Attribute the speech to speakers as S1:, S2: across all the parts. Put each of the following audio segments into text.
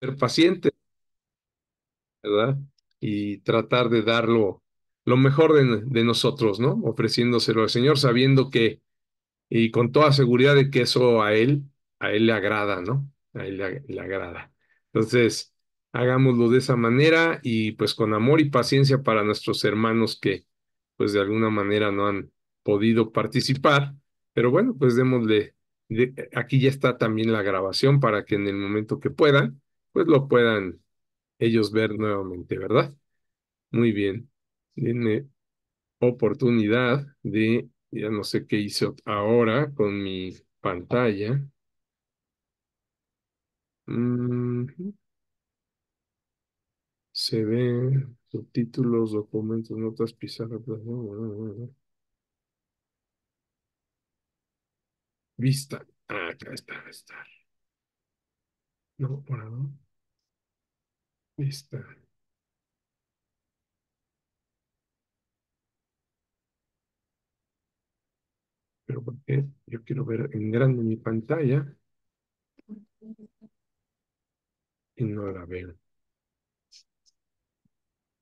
S1: ser pacientes, ¿verdad? Y tratar de dar lo mejor de nosotros, ¿no? Ofreciéndoselo al Señor, sabiendo que, y con toda seguridad de que eso a Él le agrada, ¿no? A Él le agrada. Entonces, hagámoslo de esa manera y pues con amor y paciencia para nuestros hermanos que, pues de alguna manera no han podido participar. Pero bueno, pues démosle, aquí ya está también la grabación para que en el momento que puedan, pues lo puedan ellos ver nuevamente, ¿verdad? Muy bien. Denme oportunidad de, ya no sé qué hice ahora con mi pantalla. Mm, Se ven subtítulos, documentos, notas, pizarra, vista. Ah, acá está, está. No, por ahora no. Vista. Pero porque yo quiero ver en grande mi pantalla y no la veo.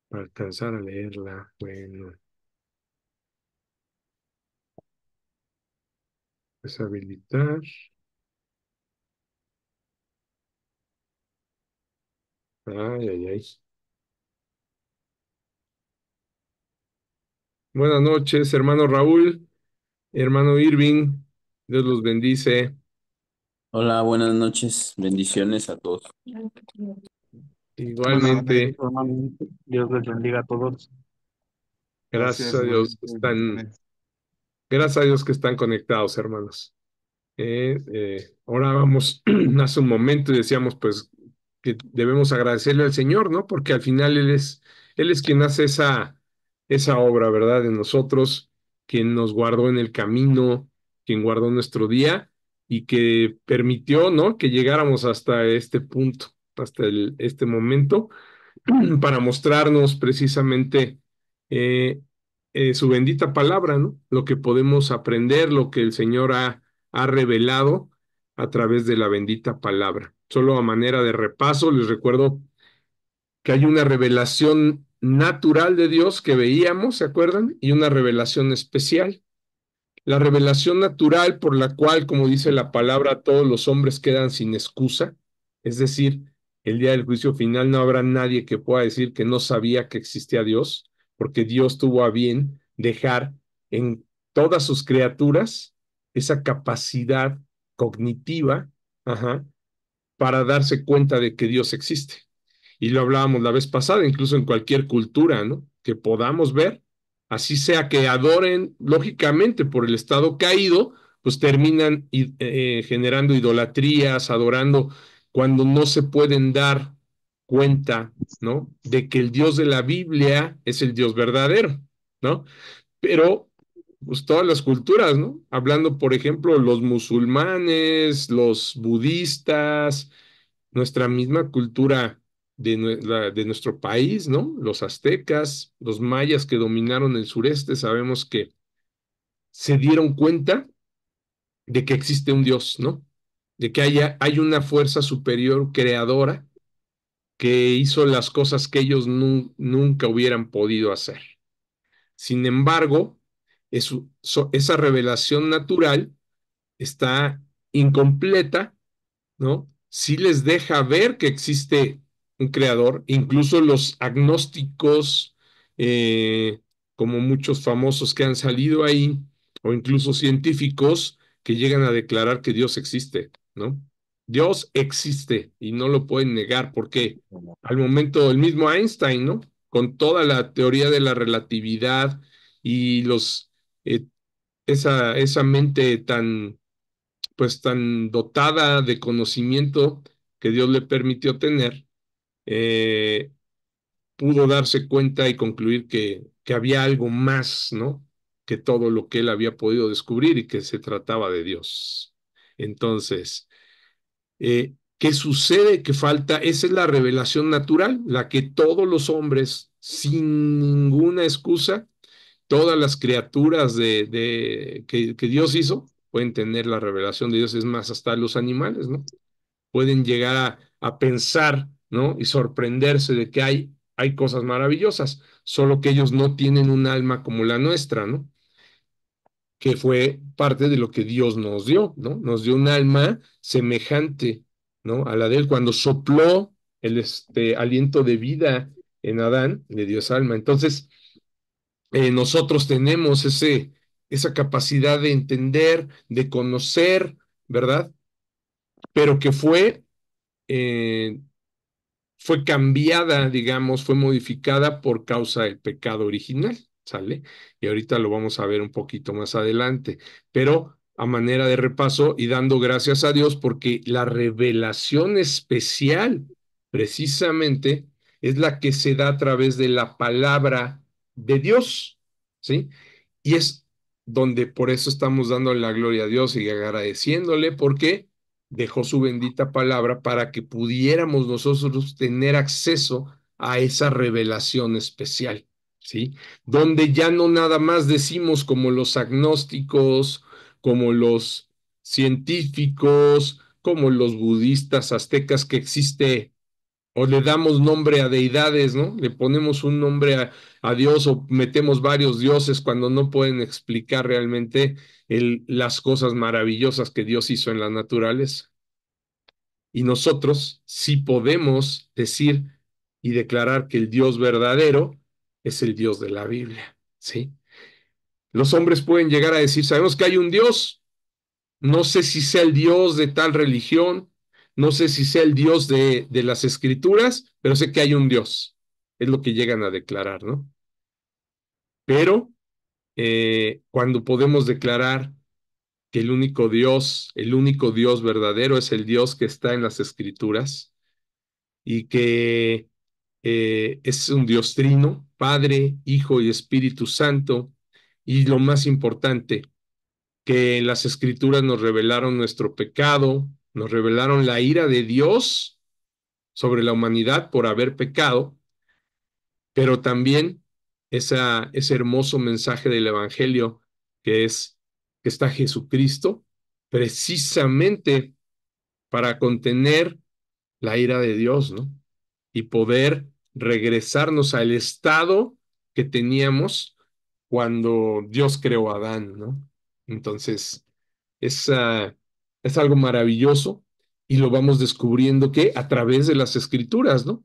S1: Para alcanzar a leerla, bueno, deshabilitar. Ay, ay, ay. Buenas noches, hermano Raúl, hermano Irving. Dios los bendice.
S2: Hola, buenas noches. Bendiciones a todos.
S3: Buenas noches,
S1: Igualmente,
S3: hermano. Dios les bendiga a todos.
S1: gracias
S3: Gracias,
S1: a Dios,
S3: igualmente, bendiciones.
S1: gracias a Dios que están conectados, hermanos. Orábamos hace un momento y decíamos pues que debemos agradecerle al Señor, ¿no? Porque al final Él es quien hace esa obra, ¿verdad? De nosotros, quien nos guardó en el camino, quien guardó nuestro día y que permitió, ¿no? Que llegáramos hasta este punto, hasta este momento para mostrarnos precisamente eh, su bendita palabra, ¿no? Lo que podemos aprender, lo que el Señor ha revelado a través de la bendita palabra. Solo a manera de repaso, les recuerdo que hay una revelación natural de Dios que veíamos, ¿se acuerdan? Y una revelación especial. La revelación natural por la cual, como dice la palabra, todos los hombres quedan sin excusa, es decir, el día del juicio final no habrá nadie que pueda decir que no sabía que existía Dios, porque Dios tuvo a bien dejar en todas sus criaturas esa capacidad cognitiva, ajá, para darse cuenta de que Dios existe. Y lo hablábamos la vez pasada, incluso en cualquier cultura, ¿no? Que podamos ver, así sea que adoren, lógicamente, por el estado caído, pues terminan generando idolatrías, adorando, cuando no se pueden dar cuenta, ¿no? De que el Dios de la Biblia es el Dios verdadero, ¿no? Pero, pues todas las culturas, ¿no? Hablando, por ejemplo, los musulmanes, los budistas, nuestra misma cultura de nuestro país, ¿no? Los aztecas, los mayas que dominaron el sureste, sabemos que se dieron cuenta de que existe un Dios, ¿no? De que hay una fuerza superior creadora que hizo las cosas que ellos nunca hubieran podido hacer. Sin embargo, esa revelación natural está incompleta, ¿no? Sí les deja ver que existe un creador, incluso los agnósticos, eh, como muchos famosos que han salido ahí, o incluso científicos que llegan a declarar que Dios existe, ¿no? Dios existe y no lo pueden negar porque al momento el mismo Einstein, ¿no? Con toda la teoría de la relatividad y eh, esa mente tan pues tan dotada de conocimiento que Dios le permitió tener, eh, pudo darse cuenta y concluir que había algo más, ¿no? Que todo lo que él había podido descubrir y que se trataba de Dios. Entonces, ¿qué sucede? Que falta, esa es la revelación natural, la que todos los hombres, sin ninguna excusa, todas las criaturas que Dios hizo pueden tener la revelación de Dios, es más, hasta los animales, ¿no? Pueden llegar a pensar, ¿no? Y sorprenderse de que hay cosas maravillosas, solo que ellos no tienen un alma como la nuestra, ¿no? Que fue parte de lo que Dios nos dio, ¿no? Nos dio un alma semejante, ¿no? A la de él. Cuando sopló el aliento de vida en Adán, le dio esa alma. Entonces, nosotros tenemos esa capacidad de entender, de conocer, ¿verdad? Pero que eh, fue cambiada, digamos, fue modificada por causa del pecado original, ¿sale? Y ahorita lo vamos a ver un poquito más adelante, pero a manera de repaso y dando gracias a Dios porque la revelación especial, precisamente, es la que se da a través de la palabra de Dios, ¿sí? Y es donde por eso estamos dando la gloria a Dios y agradeciéndole porque dejó su bendita palabra para que pudiéramos nosotros tener acceso a esa revelación especial, ¿sí? Donde ya no nada más decimos como los agnósticos, como los científicos, como los budistas aztecas que existe o le damos nombre a deidades, ¿no? Le ponemos un nombre a Dios o metemos varios dioses cuando no pueden explicar realmente las cosas maravillosas que Dios hizo en la naturaleza. Y nosotros sí podemos decir y declarar que el Dios verdadero es el Dios de la Biblia, ¿sí? Los hombres pueden llegar a decir, sabemos que hay un Dios, no sé si sea el Dios de tal religión, no sé si sea el Dios de las Escrituras, pero sé que hay un Dios, es lo que llegan a declarar, ¿no? Pero cuando podemos declarar que el único Dios verdadero es el Dios que está en las Escrituras, y que es un Dios trino, Padre, Hijo y Espíritu Santo, y lo más importante, que en las Escrituras nos revelaron nuestro pecado, nos revelaron la ira de Dios sobre la humanidad por haber pecado, pero también ese hermoso mensaje del Evangelio que es que está Jesucristo precisamente para contener la ira de Dios, ¿no? Y poder regresarnos al estado que teníamos cuando Dios creó a Adán, ¿no? Entonces, es, uh, es algo maravilloso y lo vamos descubriendo que a través de las escrituras, ¿no?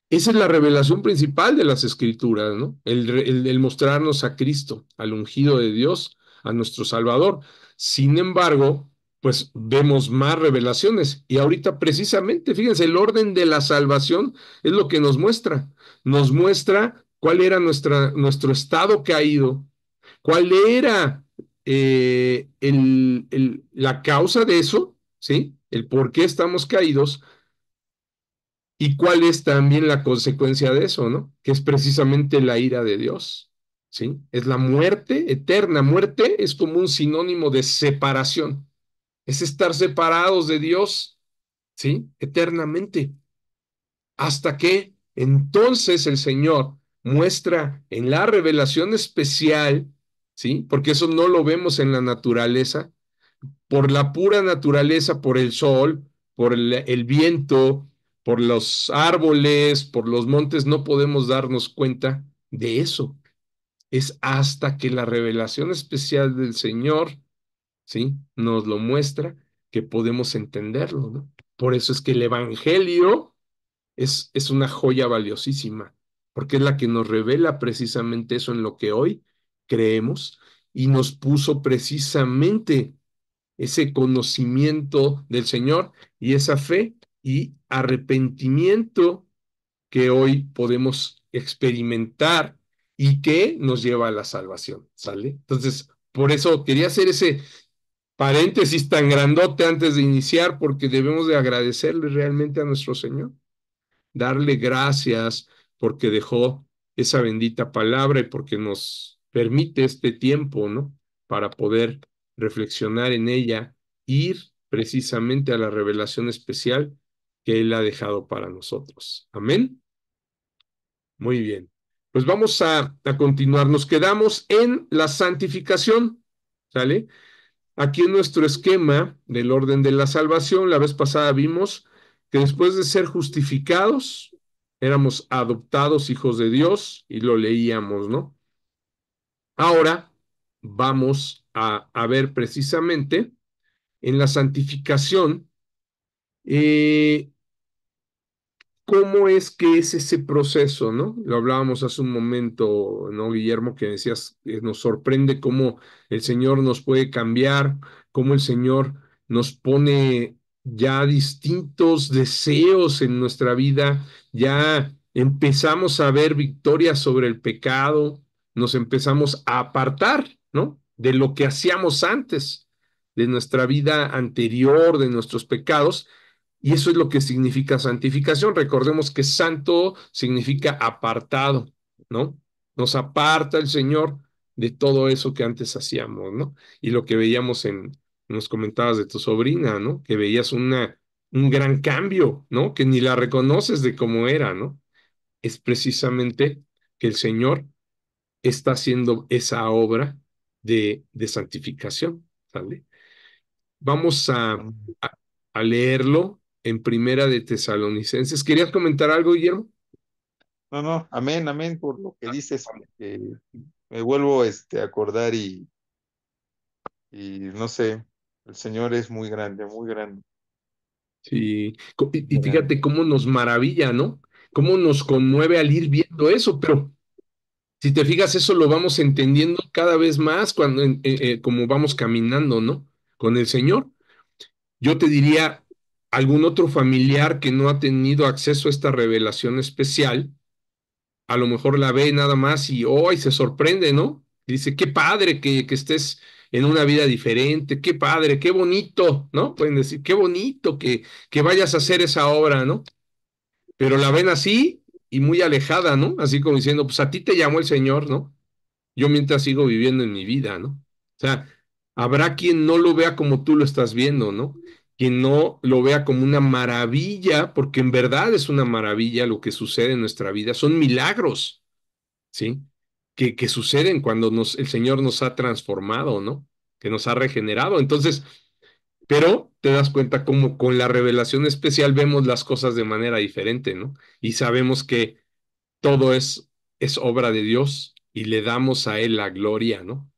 S1: Esa es la revelación principal de las escrituras, ¿no? El mostrarnos a Cristo, al ungido de Dios, a nuestro Salvador. Sin embargo, pues vemos más revelaciones. Y ahorita precisamente, fíjense, el orden de la salvación es lo que nos muestra. Nos muestra cuál era nuestro estado caído, cuál era la causa de eso, ¿sí? El por qué estamos caídos y cuál es también la consecuencia de eso, ¿no? Que es precisamente la ira de Dios, ¿sí? Es la muerte eterna. Muerte es como un sinónimo de separación. Es estar separados de Dios, ¿sí? Eternamente. Hasta que entonces el Señor muestra en la revelación especial, ¿sí? Porque eso no lo vemos en la naturaleza, por la pura naturaleza, por el sol, por el viento, por los árboles, por los montes, no podemos darnos cuenta de eso. Es hasta que la revelación especial del Señor, ¿sí? Nos lo muestra que podemos entenderlo, ¿no? Por eso es que el Evangelio es una joya valiosísima, porque es la que nos revela precisamente eso en lo que hoy creemos y nos puso precisamente ese conocimiento del Señor y esa fe y arrepentimiento que hoy podemos experimentar y que nos lleva a la salvación, ¿sale? Entonces, por eso quería hacer ese paréntesis tan grandote antes de iniciar, porque debemos de agradecerle realmente a nuestro Señor, darle gracias porque dejó esa bendita palabra y porque nos permite este tiempo, ¿no? Para poder reflexionar en ella, ir precisamente a la revelación especial que Él ha dejado para nosotros. Amén. Muy bien. Pues vamos a continuar. Nos quedamos en la santificación, ¿sale? Aquí en nuestro esquema del orden de la salvación, la vez pasada vimos que después de ser justificados, éramos adoptados hijos de Dios y lo leíamos, ¿no? Ahora vamos a ver precisamente en la santificación, eh, ¿cómo es que es ese proceso, no? Lo hablábamos hace un momento, ¿no, Guillermo? Que decías, nos sorprende cómo el Señor nos puede cambiar, cómo el Señor nos pone ya distintos deseos en nuestra vida, ya empezamos a ver victoria sobre el pecado, nos empezamos a apartar, ¿no? De lo que hacíamos antes, de nuestra vida anterior, de nuestros pecados, y eso es lo que significa santificación. Recordemos que santo significa apartado, ¿no? Nos aparta el Señor de todo eso que antes hacíamos, ¿no? Y lo que veíamos nos comentabas de tu sobrina, ¿no? Que veías un gran cambio, ¿no? Que ni la reconoces de cómo era, ¿no? Es precisamente que el Señor está haciendo esa obra de santificación, ¿sale? Vamos a leerlo en Primera de Tesalonicenses. ¿Querías comentar algo, Guillermo?
S4: No, no, amén, amén por lo que dices, porque me vuelvo a acordar y no sé, el Señor es muy grande, muy grande,
S1: Sí, y
S4: muy grande.
S1: fíjate cómo nos maravilla, ¿no? Cómo nos conmueve al ir viendo eso, pero si te fijas, eso lo vamos entendiendo cada vez más cuando, como vamos caminando, ¿no? Con el Señor. Yo te diría, algún otro familiar que no ha tenido acceso a esta revelación especial, a lo mejor la ve nada más y hoy se sorprende, ¿no? Dice, qué padre que estés en una vida diferente, qué padre, qué bonito, ¿no? Pueden decir, qué bonito que vayas a hacer esa obra, ¿no? Pero la ven así y muy alejada, ¿no? Así como diciendo, pues a ti te llamó el Señor, ¿no? Yo mientras sigo viviendo en mi vida, ¿no? O sea, habrá quien no lo vea como tú lo estás viendo, ¿no? Quien no lo vea como una maravilla, porque en verdad es una maravilla lo que sucede en nuestra vida, son milagros, ¿sí? Que suceden cuando el Señor nos ha transformado, ¿no? Que nos ha regenerado. Entonces, pero te das cuenta cómo con la revelación especial vemos las cosas de manera diferente, ¿no? Y sabemos que todo es obra de Dios y le damos a Él la gloria, ¿no?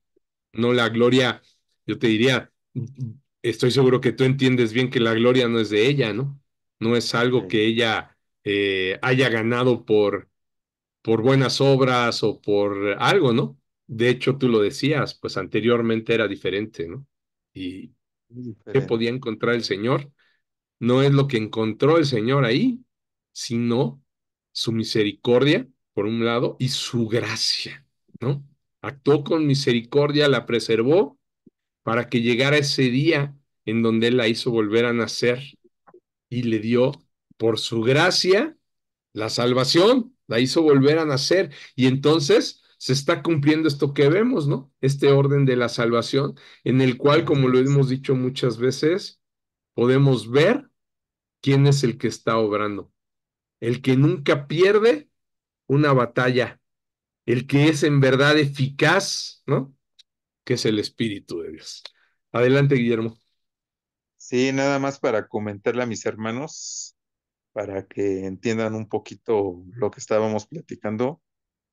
S1: No la gloria, yo te diría, estoy seguro que tú entiendes bien que la gloria no es de ella, ¿no? No es algo
S4: Sí,
S1: que ella haya ganado por buenas obras o por algo, ¿no? De hecho, tú lo decías, pues anteriormente era diferente, ¿no? ¿Y
S4: es
S1: qué
S4: diferente.
S1: podía encontrar el Señor? No es lo que encontró el Señor ahí, sino su misericordia, por un lado, y su gracia, ¿no? Actuó con misericordia, la preservó para que llegara ese día en donde Él la hizo volver a nacer y le dio por su gracia la salvación, la hizo volver a nacer y entonces se está cumpliendo esto que vemos, ¿no? Este orden de la salvación en el cual, como lo hemos dicho muchas veces, podemos ver quién es el que está obrando, el que nunca pierde una batalla, el que es en verdad eficaz, ¿no? Que es el Espíritu de Dios. Adelante, Guillermo.
S4: Sí, nada más para comentarle a mis hermanos, para que entiendan un poquito lo que estábamos platicando.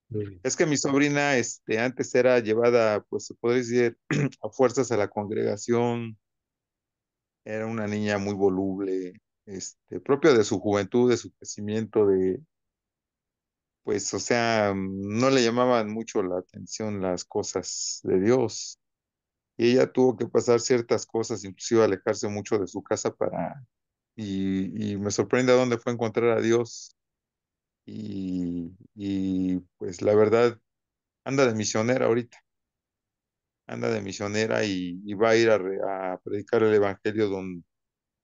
S1: Muy bien.
S4: Es que mi sobrina, antes era llevada, pues se puede decir, a fuerzas a la congregación. Era una niña muy voluble, propio de su juventud, de su crecimiento, pues, o sea, no le llamaban mucho la atención las cosas de Dios. Y ella tuvo que pasar ciertas cosas, inclusive alejarse mucho de su casa y me sorprende a dónde fue a encontrar a Dios. Y pues la verdad, anda de misionera ahorita, anda de misionera y va a ir a predicar el evangelio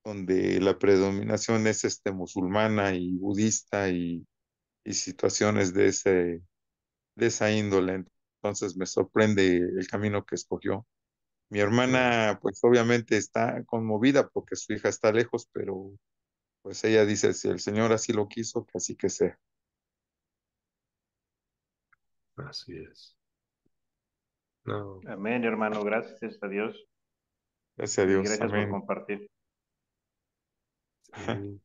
S4: donde la predominación es musulmana y budista y situaciones de esa índole. Entonces me sorprende el camino que escogió. Mi hermana, pues obviamente está conmovida porque su hija está lejos, pero pues ella dice, si el Señor así lo quiso, que así que sea.
S1: Así es. No,
S3: Amén, hermano. Gracias a Dios
S4: Gracias a
S3: y
S4: Dios,
S3: gracias por
S4: amén.
S3: compartir.
S1: sí.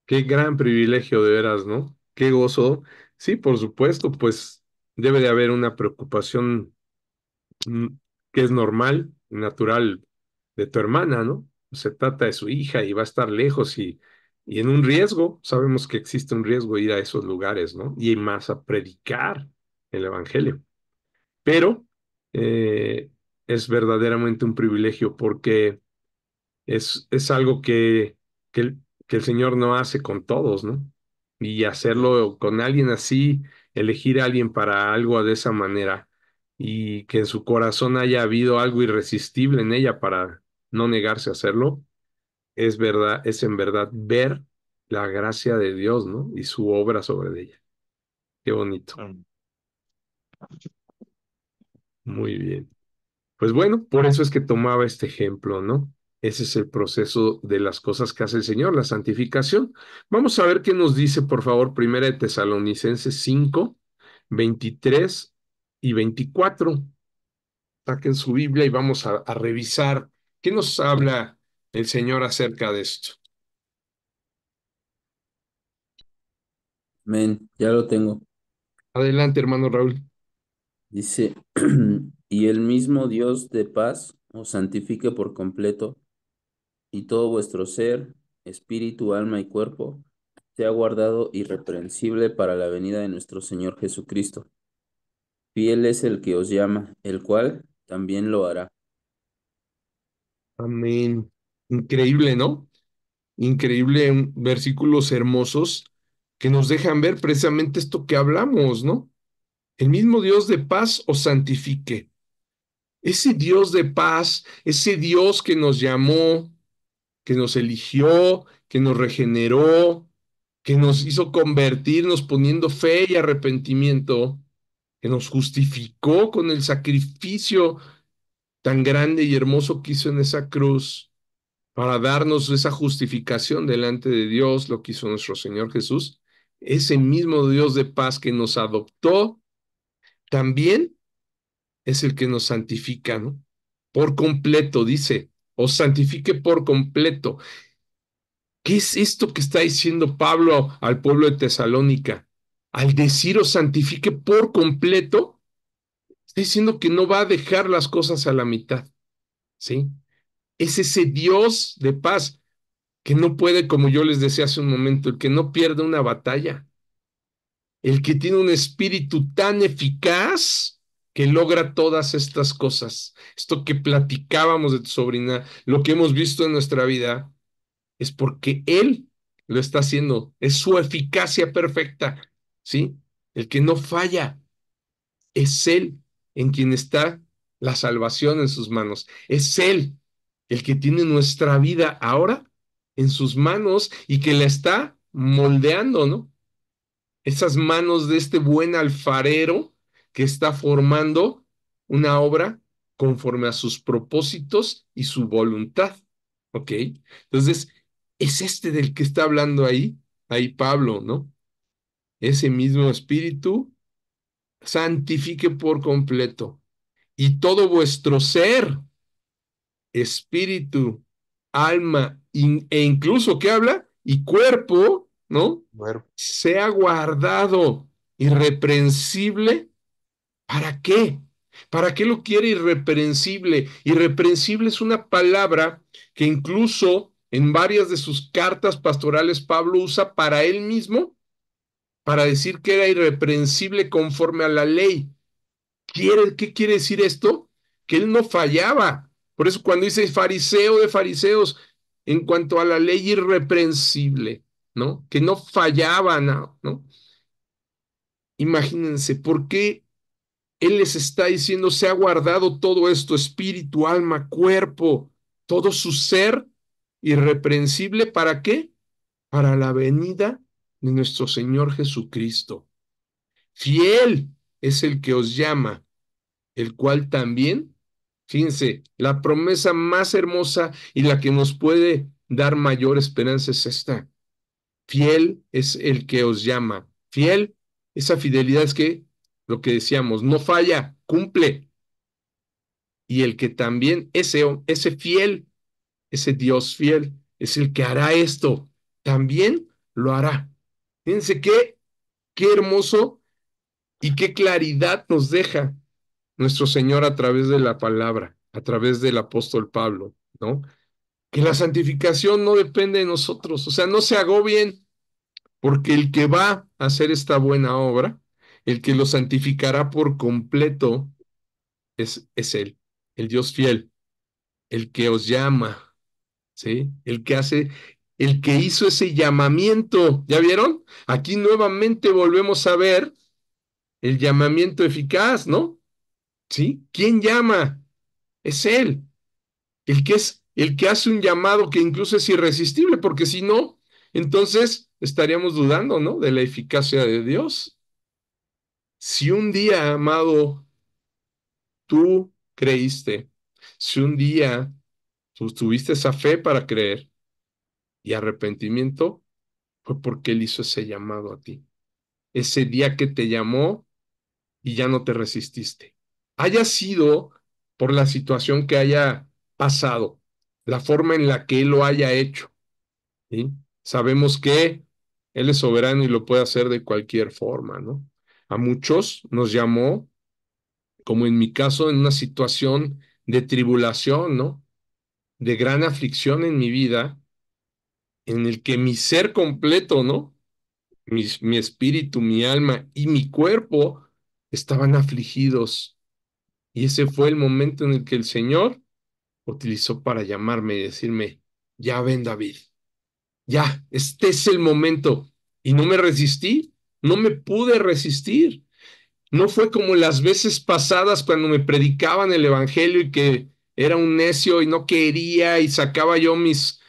S1: Qué gran privilegio de veras, ¿no? Qué gozo. Sí, por supuesto, pues debe de haber una preocupación mm, que es normal, natural de tu hermana, ¿no? Se trata de su hija y va a estar lejos y en un riesgo. Sabemos que existe un riesgo ir a esos lugares, ¿no? Y más a predicar el evangelio. Pero eh, es verdaderamente un privilegio porque es algo que el Señor no hace con todos, ¿no? Y hacerlo con alguien así, elegir a alguien para algo de esa manera y que en su corazón haya habido algo irresistible en ella para no negarse a hacerlo, es verdad, es en verdad ver la gracia de Dios, ¿no? Y su obra sobre ella. Qué bonito.
S3: Mm.
S1: Muy bien. Pues bueno, por eso es que tomaba este ejemplo, ¿no? Ese es el proceso de las cosas que hace el Señor, la santificación. Vamos a ver qué nos dice, por favor, Primera de Tesalonicenses 5, 23 y 24. Saquen su Biblia y vamos a revisar qué nos habla el Señor acerca de esto.
S2: Amén, ya lo tengo.
S1: Adelante, hermano Raúl.
S2: Dice, y el mismo Dios de paz os santifique por completo, y todo vuestro ser, espíritu, alma y cuerpo, sea guardado irreprensible para la venida de nuestro Señor Jesucristo. Fiel es el que os llama, el cual también lo hará.
S1: Amén. Increíble, ¿no? Increíble, versículos hermosos que nos dejan ver precisamente esto que hablamos, ¿no? El mismo Dios de paz os santifique. Ese Dios de paz, ese Dios que nos llamó, que nos eligió, que nos regeneró, que nos hizo convertirnos poniendo fe y arrepentimiento, que nos justificó con el sacrificio tan grande y hermoso que hizo en esa cruz para darnos esa justificación delante de Dios, lo que hizo nuestro Señor Jesús. Ese mismo Dios de paz que nos adoptó, también es el que nos santifica, ¿no? Por completo, dice, os santifique por completo. ¿Qué es esto que está diciendo Pablo al pueblo de Tesalónica? Al decir os santifique por completo, está diciendo que no va a dejar las cosas a la mitad, ¿sí? Es ese Dios de paz que no puede, como yo les decía hace un momento, el que no pierde una batalla, el que tiene un espíritu tan eficaz que logra todas estas cosas. Esto que platicábamos de tu sobrina, lo que hemos visto en nuestra vida, es porque Él lo está haciendo, es su eficacia perfecta, ¿sí? El que no falla, es Él en quien está la salvación en sus manos, es Él el que tiene nuestra vida ahora en sus manos y que la está moldeando, ¿no? Esas manos de este buen alfarero que está formando una obra conforme a sus propósitos y su voluntad. ¿Ok? Entonces, es este del que está hablando ahí Pablo, ¿no? Ese mismo espíritu santifique por completo y todo vuestro ser, espíritu, alma e incluso, ¿qué habla? Y cuerpo, ¿no?
S4: Bueno,
S1: Sea guardado irreprensible. ¿Para qué? ¿Para qué lo quiere irreprensible? Irreprensible es una palabra que incluso en varias de sus cartas pastorales Pablo usa para él mismo, para decir que era irreprensible conforme a la ley. ¿Qué quiere decir esto? Que él no fallaba. Por eso cuando dice fariseo de fariseos, en cuanto a la ley irreprensible, ¿no? Que no fallaba, ¿no? Imagínense, ¿por qué Él les está diciendo, se ha guardado todo esto, espíritu, alma, cuerpo, todo su ser irreprensible? ¿Para qué? Para la venida de nuestro Señor Jesucristo. Fiel es el que os llama, el cual también, fíjense, la promesa más hermosa y la que nos puede dar mayor esperanza es esta. Fiel es el que os llama. Fiel, esa fidelidad es que, lo que decíamos, no falla, cumple. Y el que también, ese fiel, ese Dios fiel, es el que hará esto. También lo hará. Fíjense qué hermoso y qué claridad nos deja nuestro Señor a través de la palabra, a través del apóstol Pablo, ¿no? Que la santificación no depende de nosotros, o sea, no se agobien, porque el que va a hacer esta buena obra, el que lo santificará por completo, es Él, el Dios fiel, el que os llama, ¿sí? El que hizo ese llamamiento, ¿ya vieron? Aquí nuevamente volvemos a ver el llamamiento eficaz, ¿no? ¿Sí? ¿Quién llama? Es Él. El que hace un llamado que incluso es irresistible, porque si no, entonces estaríamos dudando, ¿no? De la eficacia de Dios. Si un día, amado, tú creíste, si un día tú tuviste esa fe para creer y arrepentimiento, fue porque Él hizo ese llamado a ti. Ese día que te llamó y ya no te resististe. Haya sido por la situación que haya pasado, la forma en la que Él lo haya hecho. ¿Sí? Sabemos que Él es soberano y lo puede hacer de cualquier forma, ¿no? A muchos nos llamó, como en mi caso, en una situación de tribulación, ¿no? De gran aflicción en mi vida, en el que mi ser completo, ¿no? Mi espíritu, mi alma y mi cuerpo estaban afligidos. Y ese fue el momento en el que el Señor utilizó para llamarme y decirme, ya ven, David. Ya, este es el momento. Y no me resistí, no me pude resistir. No fue como las veces pasadas cuando me predicaban el evangelio y que era un necio y no quería y sacaba yo mis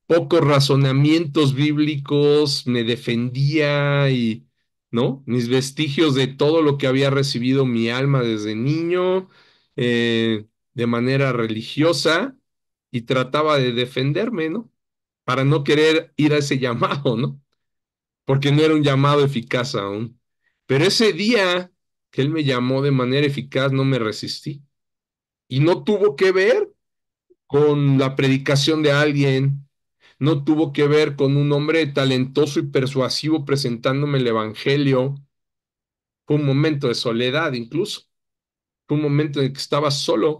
S1: pocos razonamientos bíblicos, me defendía y, ¿no? Mis vestigios de todo lo que había recibido mi alma desde niño, de manera religiosa y trataba de defenderme, ¿no? Para no querer ir a ese llamado, ¿no? Porque no era un llamado eficaz aún. Pero ese día que él me llamó de manera eficaz, no me resistí. Y no tuvo que ver con la predicación de alguien, no tuvo que ver con un hombre talentoso y persuasivo presentándome el evangelio. Fue un momento de soledad incluso. Fue un momento en el que estaba solo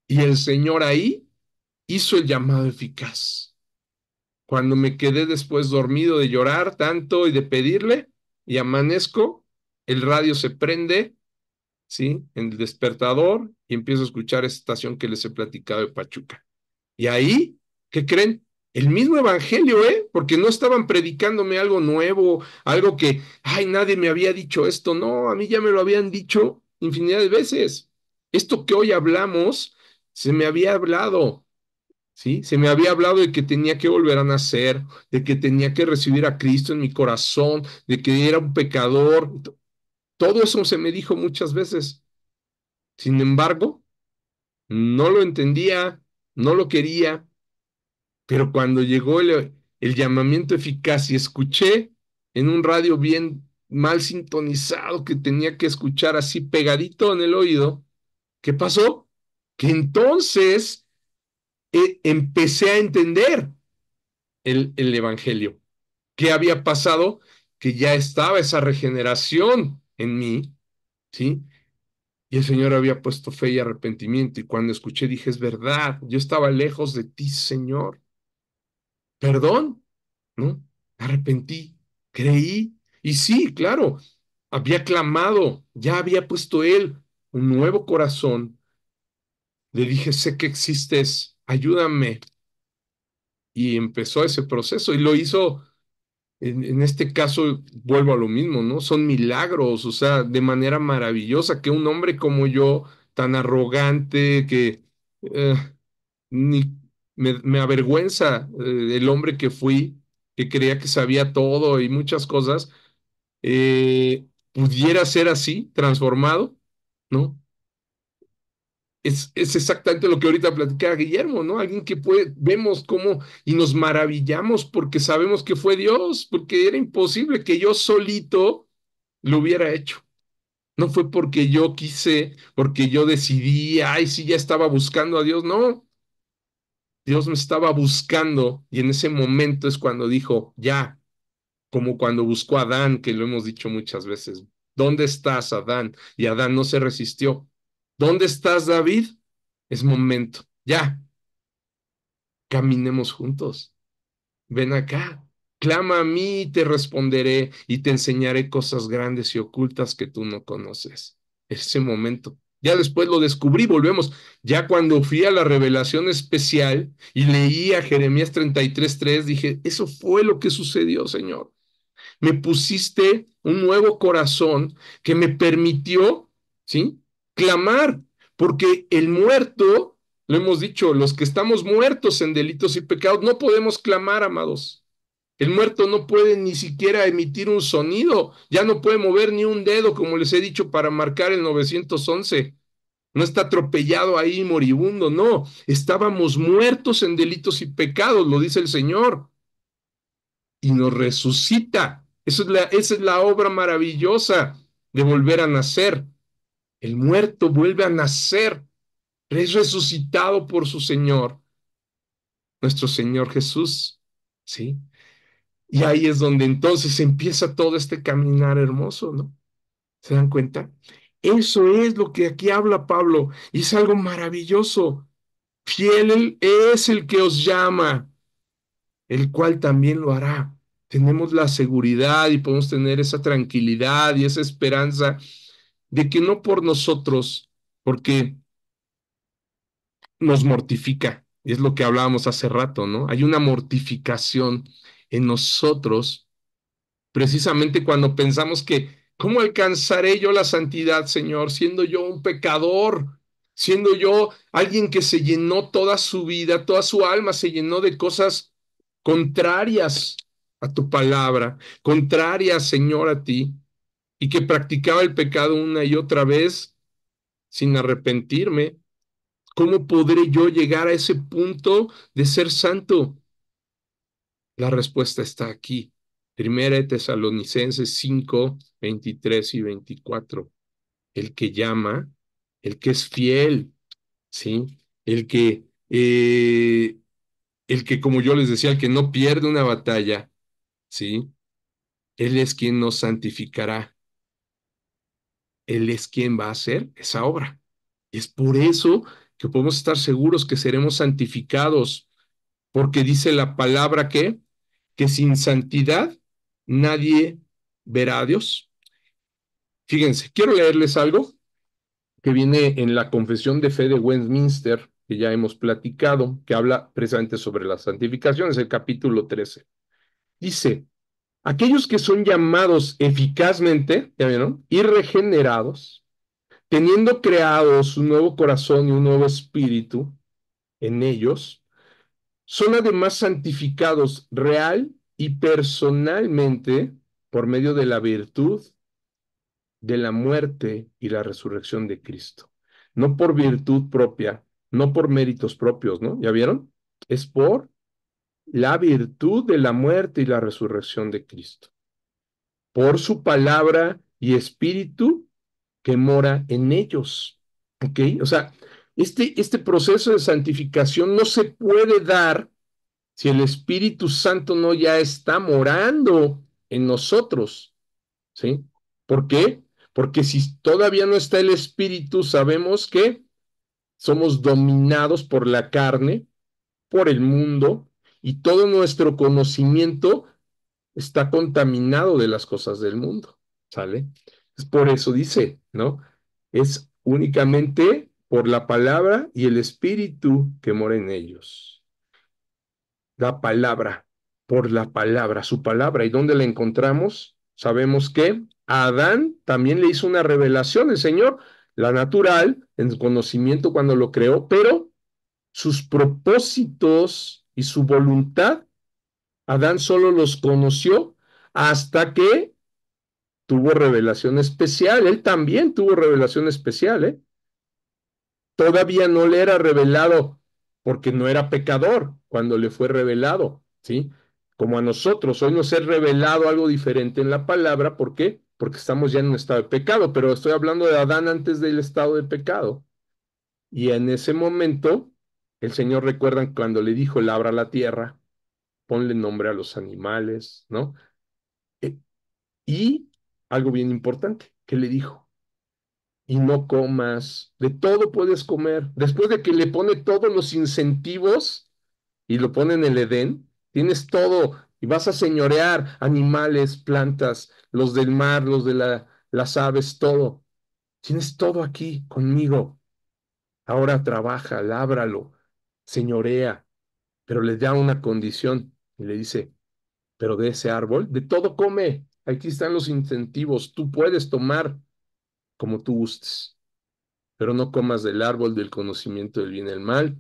S1: y el Señor ahí hizo el llamado eficaz. Cuando me quedé después dormido de llorar tanto y de pedirle, y amanezco, el radio se prende, ¿sí? En el despertador, y empiezo a escuchar esta estación que les he platicado de Pachuca. Y ahí, ¿qué creen? El mismo evangelio, ¿eh? Porque no estaban predicándome algo nuevo, algo que, ay, nadie me había dicho esto. No, a mí ya me lo habían dicho infinidad de veces. Esto que hoy hablamos, se me había hablado. ¿Sí? Se me había hablado de que tenía que volver a nacer, de que tenía que recibir a Cristo en mi corazón, de que era un pecador. Todo eso se me dijo muchas veces. Sin embargo, no lo entendía, no lo quería, pero cuando llegó el llamamiento eficaz y escuché en un radio bien mal sintonizado que tenía que escuchar así pegadito en el oído, ¿qué pasó? Que entonces empecé a entender el Evangelio. ¿Qué había pasado? Que ya estaba esa regeneración en mí, ¿sí? Y el Señor había puesto fe y arrepentimiento. Y cuando escuché dije, es verdad, yo estaba lejos de ti, Señor. Perdón, ¿no? Me arrepentí, creí. Y sí, claro, había clamado, ya había puesto Él un nuevo corazón. Le dije, sé que existes, ayúdame. Y empezó ese proceso y lo hizo. En este caso, vuelvo a lo mismo, ¿no? Son milagros, o sea, de manera maravillosa que un hombre como yo, tan arrogante, que eh, ni me avergüenza el hombre que fui, que creía que sabía todo y muchas cosas, pudiera ser así, transformado, ¿no? Es exactamente lo que ahorita platicaba Guillermo, ¿no? Alguien que vemos cómo y nos maravillamos porque sabemos que fue Dios, porque era imposible que yo solito lo hubiera hecho. No fue porque yo quise, porque yo decidí, ay, sí, ya estaba buscando a Dios, no. Dios me estaba buscando y en ese momento es cuando dijo, ya, como cuando buscó a Adán, que lo hemos dicho muchas veces. ¿Dónde estás, Adán? Y Adán no se resistió. ¿Dónde estás, David? Es momento. Ya, caminemos juntos. Ven acá. Clama a mí y te responderé y te enseñaré cosas grandes y ocultas que tú no conoces. Ese momento. Ya después lo descubrí, volvemos. Ya cuando fui a la revelación especial y leí a Jeremías 33:3, dije, eso fue lo que sucedió, Señor. Me pusiste un nuevo corazón que me permitió, ¿sí? Clamar, porque el muerto, lo hemos dicho, los que estamos muertos en delitos y pecados, no podemos clamar, amados. El muerto no puede ni siquiera emitir un sonido, ya no puede mover ni un dedo, como les he dicho, para marcar el 911. No está atropellado ahí moribundo, no. Estábamos muertos en delitos y pecados, lo dice el Señor, y nos resucita. Esa es la obra maravillosa de volver a nacer. El muerto vuelve a nacer, es resucitado por su Señor, nuestro Señor Jesús, ¿sí? Y ahí es donde entonces empieza todo este caminar hermoso, ¿no? ¿Se dan cuenta? Eso es lo que aquí habla Pablo, y es algo maravilloso. Fiel Él es el que os llama, el cual también lo hará. Tenemos la seguridad y podemos tener esa tranquilidad y esa esperanza de que no por nosotros, porque nos mortifica, y es lo que hablábamos hace rato, ¿no? Hay una mortificación en nosotros precisamente cuando pensamos que, ¿cómo alcanzaré yo la santidad, Señor, siendo yo un pecador, siendo yo alguien que se llenó toda su vida, toda su alma se llenó de cosas contrarias a tu palabra, contrarias, Señor, a ti, y que practicaba el pecado una y otra vez sin arrepentirme? ¿Cómo podré yo llegar a ese punto de ser santo? La respuesta está aquí. Primera de Tesalonicenses 5:23 y 24. El que llama, el que es fiel, ¿sí? El que, eh, el que, como yo les decía, el que no pierde una batalla, ¿sí? Él es quien nos santificará. Él es quien va a hacer esa obra. Y es por eso que podemos estar seguros que seremos santificados, porque dice la palabra que sin santidad nadie verá a Dios. Fíjense, quiero leerles algo que viene en la Confesión de Fe de Westminster, que ya hemos platicado, que habla precisamente sobre la santificación, es el capítulo 13. Dice, aquellos que son llamados eficazmente, ¿ya vieron? Y regenerados, teniendo creados un nuevo corazón y un nuevo espíritu en ellos, son además santificados real y personalmente por medio de la virtud de la muerte y la resurrección de Cristo. No por virtud propia, no por méritos propios, ¿no? ¿Ya vieron? Es por la virtud de la muerte y la resurrección de Cristo. Por su palabra y espíritu que mora en ellos. ¿Ok? O sea, este proceso de santificación no se puede dar si el Espíritu Santo no ya está morando en nosotros, ¿sí? ¿Por qué? Porque si todavía no está el Espíritu, sabemos que somos dominados por la carne, por el mundo, y todo nuestro conocimiento está contaminado de las cosas del mundo, ¿sale? Es por eso dice, ¿no? Es únicamente por la palabra y el Espíritu que mora en ellos. La palabra, por la palabra, su palabra. ¿Y dónde la encontramos? Sabemos que a Adán también le hizo una revelación el Señor, la natural, en su conocimiento cuando lo creó, pero sus propósitos y su voluntad, Adán solo los conoció hasta que tuvo revelación especial. Él también tuvo revelación especial, ¿eh? Todavía no le era revelado porque no era pecador cuando le fue revelado, ¿sí? Como a nosotros, hoy nos es revelado algo diferente en la palabra, ¿por qué? Porque estamos ya en un estado de pecado, pero estoy hablando de Adán antes del estado de pecado. Y en ese momento, El Señor, recuerdan cuando le dijo, labra la tierra, ponle nombre a los animales, ¿no? Eh, Y algo bien importante, que le dijo, y no comas, de todo puedes comer. Después de que le pone todos los incentivos y lo pone en el Edén, tienes todo y vas a señorear animales, plantas, los del mar, los de las aves, todo. Tienes todo aquí conmigo. Ahora trabaja, lábralo, señorea, pero le da una condición y le dice, pero de ese árbol, de todo come. Aquí están los incentivos. Tú puedes tomar como tú gustes, pero no comas del árbol del conocimiento del bien y del mal,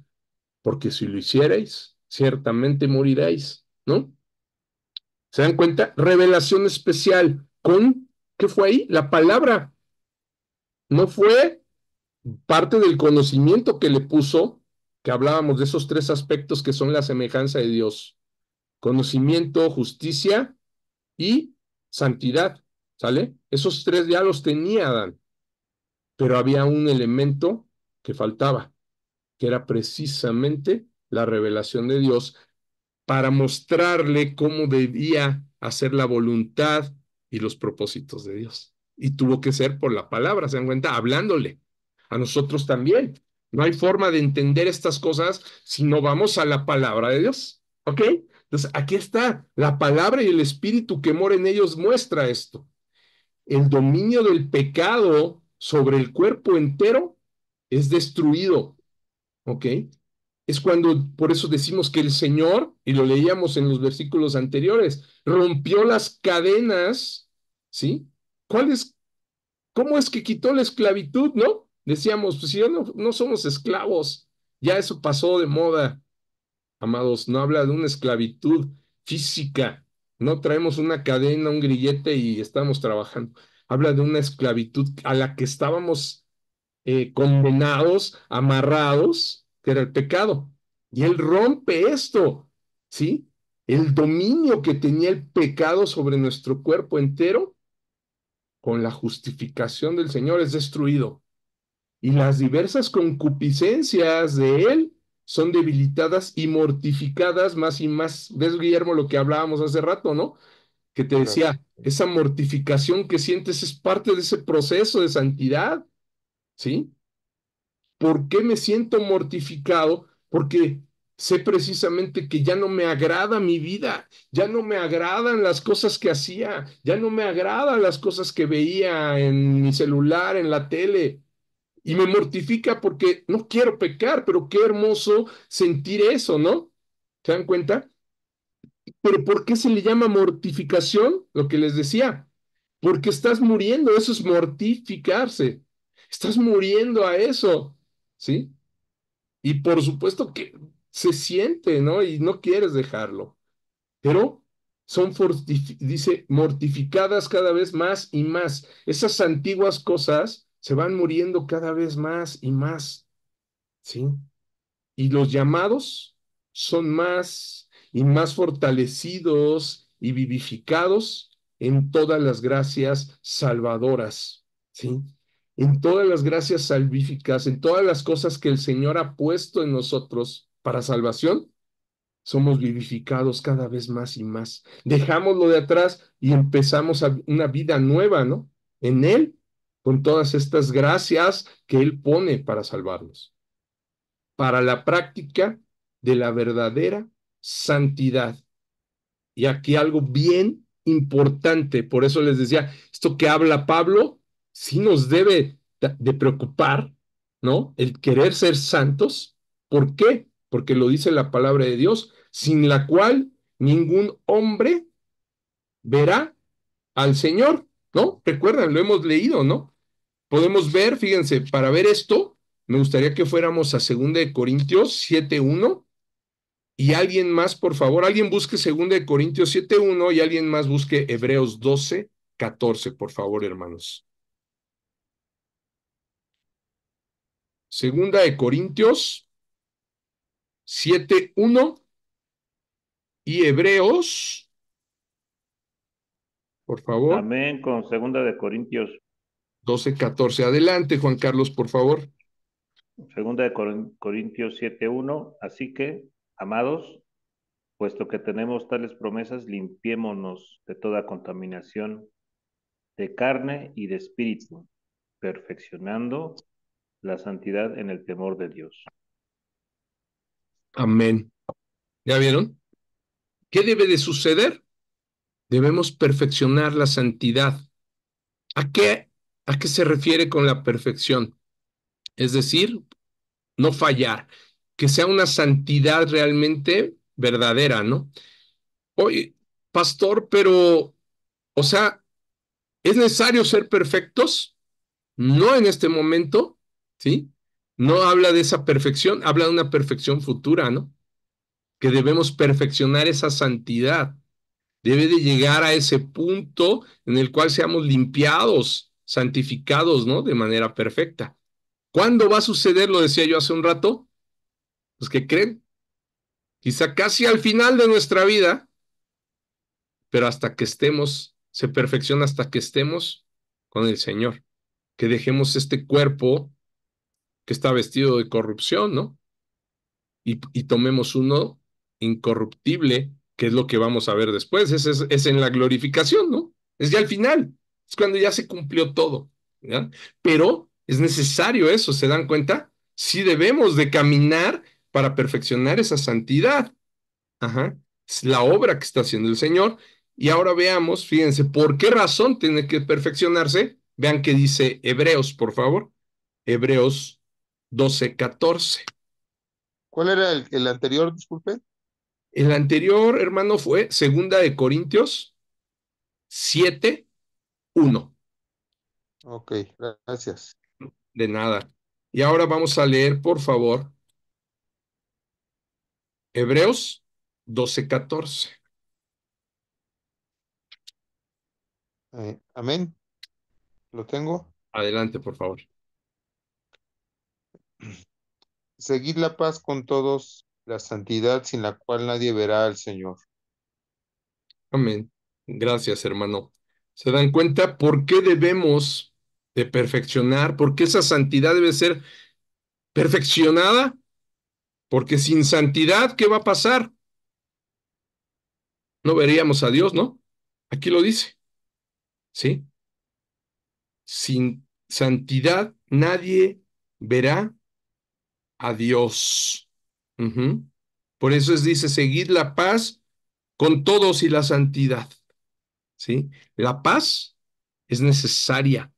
S1: porque si lo hicierais, ciertamente moriréis, ¿no? ¿Se dan cuenta? Revelación especial con, ¿qué fue ahí? La palabra. No fue parte del conocimiento que le puso, que hablábamos de esos tres aspectos que son la semejanza de Dios. Conocimiento, justicia y santidad, ¿sale? Esos tres ya los tenía Adán, pero había un elemento que faltaba, que era precisamente la revelación de Dios para mostrarle cómo debía hacer la voluntad y los propósitos de Dios. Y tuvo que ser por la palabra, ¿se dan cuenta? Hablándole. A nosotros también. No hay forma de entender estas cosas si no vamos a la palabra de Dios. ¿Ok? Entonces, aquí está. La palabra y el espíritu que mora en ellos muestra esto. El dominio del pecado sobre el cuerpo entero es destruido. ¿Ok? Es cuando, por eso decimos que el Señor, y lo leíamos en los versículos anteriores, rompió las cadenas, ¿sí? ¿Cuál es, cómo es que quitó la esclavitud, no? Decíamos, pues si ya no somos esclavos, ya eso pasó de moda, amados, no habla de una esclavitud física, no traemos una cadena, un grillete y estamos trabajando, habla de una esclavitud a la que estábamos condenados, amarrados, que era el pecado. Y Él rompe esto, ¿sí? El dominio que tenía el pecado sobre nuestro cuerpo entero, con la justificación del Señor, es destruido. Y las diversas concupiscencias de Él son debilitadas y mortificadas más y más. ¿Ves, Guillermo, lo que hablábamos hace rato, no? Que te
S4: Claro.
S1: decía, esa mortificación que sientes es parte de ese proceso de santidad, ¿sí? ¿Por qué me siento mortificado? Porque sé precisamente que ya no me agrada mi vida, ya no me agradan las cosas que hacía, ya no me agradan las cosas que veía en mi celular, en la tele. Y me mortifica porque no quiero pecar, pero qué hermoso sentir eso, ¿no? ¿Se dan cuenta? Pero ¿por qué se le llama mortificación? Lo que les decía, porque estás muriendo, eso es mortificarse. Estás muriendo a eso, ¿sí? Y por supuesto que se siente, ¿no? Y no quieres dejarlo. Pero son, dice, mortificadas cada vez más y más. Esas antiguas cosas se van muriendo cada vez más y más, ¿sí? Y los llamados son más y más fortalecidos y vivificados en todas las gracias salvadoras, ¿sí? En todas las gracias salvíficas, en todas las cosas que el Señor ha puesto en nosotros para salvación, somos vivificados cada vez más y más. Dejamos lo de atrás y empezamos una vida nueva, ¿no? En Él, con todas estas gracias que Él pone para salvarnos, para la práctica de la verdadera santidad. Y aquí algo bien importante, por eso les decía, esto que habla Pablo, sí nos debe de preocupar, ¿no? El querer ser santos. ¿Por qué? Porque lo dice la palabra de Dios, sin la cual ningún hombre verá al Señor, ¿no? Recuerdan, lo hemos leído, ¿no? Podemos ver, fíjense, para ver esto, me gustaría que fuéramos a 2 Corintios 7:1 y alguien más, por favor, alguien busque 2 Corintios 7:1 y alguien más busque Hebreos 12:14, por favor, hermanos. 2 Corintios 7:1 y Hebreos, por favor,
S3: Amén. Con segunda de Corintios.
S1: 12:14. Adelante, Juan Carlos, por favor.
S3: Segunda de Corintios 7:1. Así que, amados, puesto que tenemos tales promesas, limpiémonos de toda contaminación de carne y de espíritu, perfeccionando la santidad en el temor de Dios.
S1: Amén. ¿Ya vieron? ¿Qué debe de suceder? Debemos perfeccionar la santidad. ¿A qué, a qué se refiere con la perfección? Es decir, no fallar, que sea una santidad realmente verdadera, ¿no? Oye, pastor, pero, o sea, ¿es necesario ser perfectos? No en este momento, ¿sí? No habla de esa perfección, habla de una perfección futura, ¿no? Que debemos perfeccionar esa santidad. Debe de llegar a ese punto en el cual seamos limpiados, santificados, ¿no? De manera perfecta. ¿Cuándo va a suceder? Lo decía yo hace un rato. Pues, ¿qué creen? Quizá casi al final de nuestra vida, pero hasta que estemos, se perfecciona hasta que estemos con el Señor. Que dejemos este cuerpo que está vestido de corrupción, ¿no? Y tomemos uno incorruptible, que es lo que vamos a ver después. Es en la glorificación, ¿no? Es ya al final, es cuando ya se cumplió todo, ¿ya? Pero es necesario eso, ¿se dan cuenta? Sí debemos de caminar para perfeccionar esa santidad. Ajá. Es la obra que está haciendo el Señor. Y ahora veamos, fíjense, ¿por qué razón tiene que perfeccionarse? Vean qué dice Hebreos, por favor. Hebreos 12:14.
S4: ¿Cuál era el anterior? Disculpe.
S1: El anterior, hermano, fue Segunda de Corintios 7:1.
S4: Ok, gracias.
S1: De nada. Y ahora vamos a leer, por favor, Hebreos 12:14.
S4: Amén. Lo tengo.
S1: Adelante, por favor.
S4: Seguid la paz con todos, la santidad sin la cual nadie verá al Señor.
S1: Amén. Gracias, hermano. ¿Se dan cuenta por qué debemos de perfeccionar? ¿Por qué esa santidad debe ser perfeccionada? Porque sin santidad, ¿qué va a pasar? No veríamos a Dios, ¿no? Aquí lo dice, ¿sí? Sin santidad nadie verá a Dios. Ujú. Por eso dice, seguid la paz con todos y la santidad, ¿sí? La paz es necesaria.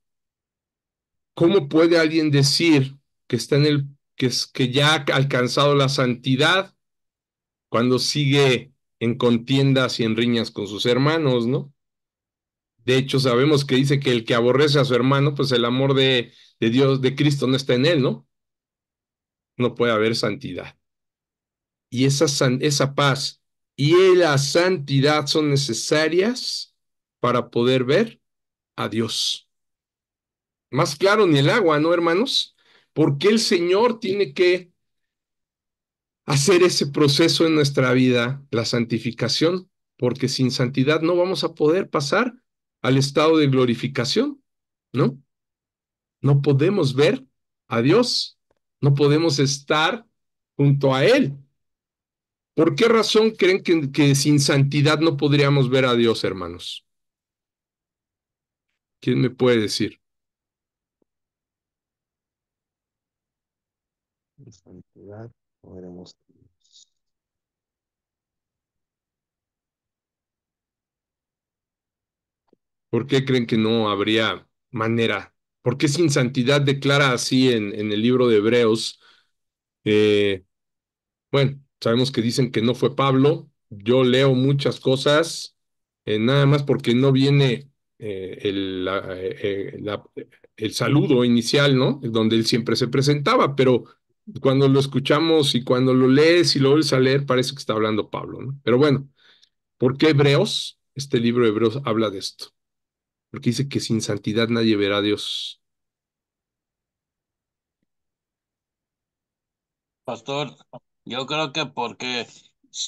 S1: ¿Cómo puede alguien decir que está en que ya ha alcanzado la santidad cuando sigue en contiendas y en riñas con sus hermanos, ¿no? De hecho, sabemos que dice que el que aborrece a su hermano, pues el amor de Dios, de Cristo no está en él, ¿no? No puede haber santidad. Y esa paz y la santidad son necesarias para poder ver a Dios. Más claro ni el agua, ¿no, hermanos? ¿Por qué el Señor tiene que hacer ese proceso en nuestra vida, la santificación? Porque sin santidad no vamos a poder pasar al estado de glorificación, ¿no? No podemos ver a Dios, no podemos estar junto a Él. ¿Por qué razón creen que sin santidad no podríamos ver a Dios, hermanos? ¿Quién me puede decir?
S4: En santidad no veremos a Dios.
S1: ¿Por qué creen que no habría manera? ¿Por qué sin santidad declara así en el libro de Hebreos? Eh, bueno, sabemos que dicen que no fue Pablo. Yo leo muchas cosas, nada más porque no viene el saludo inicial, ¿no? Donde él siempre se presentaba, pero cuando lo escuchamos y cuando lo lees y lo vuelves a leer, parece que está hablando Pablo, ¿no? Pero bueno, ¿por qué Hebreos? Este libro de Hebreos habla de esto. Porque dice que sin santidad nadie verá a Dios.
S5: Pastor, yo creo que porque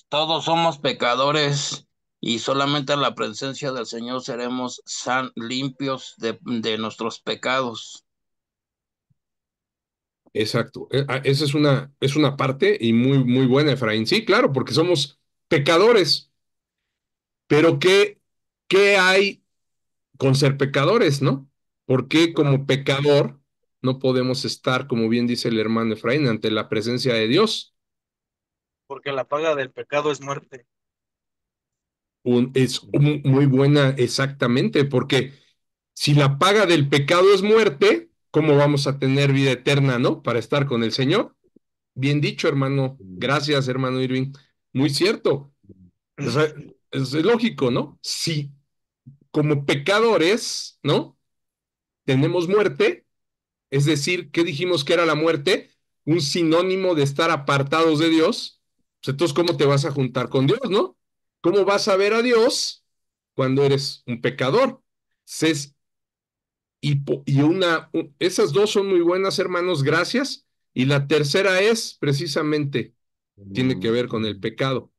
S5: todos somos pecadores y solamente en la presencia del Señor seremos limpios de nuestros pecados.
S1: Exacto. Esa es una parte y muy, muy buena, Efraín. Sí, claro, porque somos pecadores, pero ¿qué hay con ser pecadores, no? ¿Por qué como pecador no podemos estar, como bien dice el hermano Efraín, ante la presencia de Dios?
S6: Porque la paga del pecado es muerte.
S1: Muy buena, exactamente, porque si la paga del pecado es muerte, ¿cómo vamos a tener vida eterna, no? Para estar con el Señor. Bien dicho, hermano. Gracias, hermano Irving. Muy cierto. O sea, es lógico, ¿no? Si como pecadores, ¿no? Tenemos muerte, es decir, ¿qué dijimos que era la muerte? Un sinónimo de estar apartados de Dios. Pues entonces, ¿cómo te vas a juntar con Dios, no? ¿Cómo vas a ver a Dios cuando eres un pecador? Es, esas dos son muy buenas, hermanos, gracias. Y la tercera es precisamente, tiene que ver con el pecado,